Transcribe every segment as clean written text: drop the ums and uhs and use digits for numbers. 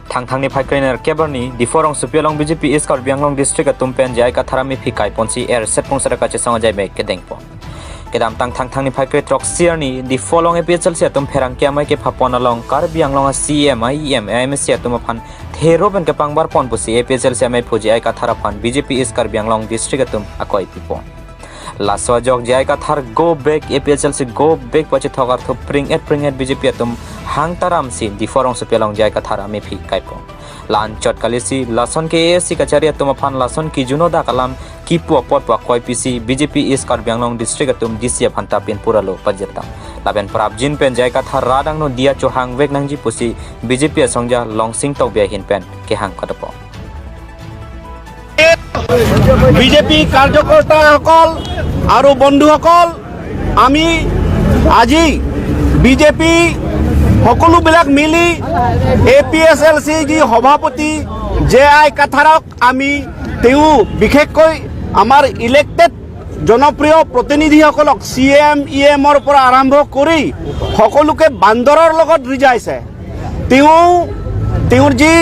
Thangthangni Phaikrainer Kebarni, the Forong Supialong BJP is called Bianglong District at Tumpen Jai Katharami Fikai Ponsi Air Setpong Sarakachi Sanjay Make Kedengpo. Kedam Thangthangni Phaikrei Trok Sierni, the following episode Setum Perang Kiamai Papon along Karbianglong CM, IEM, AMC Atumapan, Theroben Kapangbar Ponpusi, episode Samai Puji Katharapan, BJP is Karbianglong District Atum Akoi Pipo. Laswa jog jai kathar go back APSL se go back pache thogar tho pring at BJP atum hang taram si di forong Supialong jai kathar ame phi kaipo lan chot kalisi lason ke ASC kachari atum aphan lason ki juno da kalam ki pu pot pa koi PC BJP is Karbianglong district atum disia phanta pin puralo pajeta laben prab jin pen jai kathar radang no dia cho hang vek nangji pusi BJP asongja longsing tok bia hin pen ke hang katapo BJP কাৰ্যকৰ্তাসকল আৰু বন্ধুসকল আমি আজি BJP সকলোবিলাক মিলি APSLC যি সভাপতি JI কাথাৰক আমি তেও বিশেষকৈ আমাৰ ইলেক্টেড জনপ্ৰিয় প্ৰতিনিধিসকলক CM EM ৰ পৰা আৰম্ভ কৰি সকলোকে বান্দৰৰ লগত ৰিজাইছে তেওঁৰ যি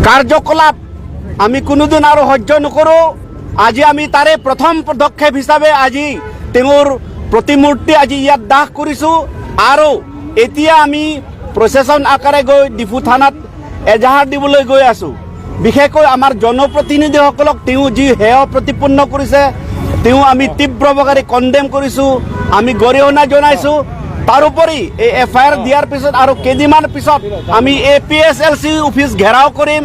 কাৰ্যকলাপ আমি কোনোদিন আৰু সহ্য নকৰো আজি আমি তাৰে প্ৰথম পদক্ষেপ হিচাপে আজি তেওঁৰ প্ৰতিমূৰ্তি আজি ইয়াত দাহ কৰিছো আৰু এতিয়া আমি প্ৰচেছন আকাৰে গৈ ডিফু থানাত এজাহাৰ দিবলৈ গৈ আছো বিশেষকৈ আমাৰ জনপ্ৰতিনিধিসকলক তেওঁ যি হেয় প্ৰতিপন্ন কৰিছে তেওঁ আমি তীব্ৰভাৱে কণ্ডেম কৰিছো আমি গৰিহণা জনাইছো তাৰোপৰি এই FIR দিয়াৰ পিছত আৰু কেইদিনমান পিছত আমি APSLC অফিচ ঘেৰাও কৰিম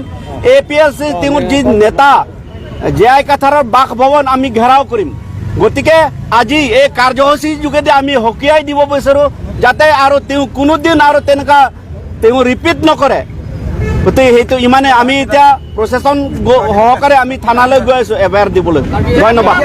APSLC তেওঁৰ যি নেতা JI কাথাৰৰ বাসভৱন আমি ঘেৰাও কৰিম গতিকে আজি এই কাৰ্যসূচী যোগেদি আমি হকিয়াই দিব বিচাৰো যাতে আৰু তেওঁ কোনোদিন আৰু তেনেকা তেওঁ ৰিপিট নকৰে গতিকে সেইটো ইমানে আমি এতিয়া প্ৰচেছন সহকাৰে আমি থানালৈ গৈ আছো FIR দিবলৈ ধন্যবাদ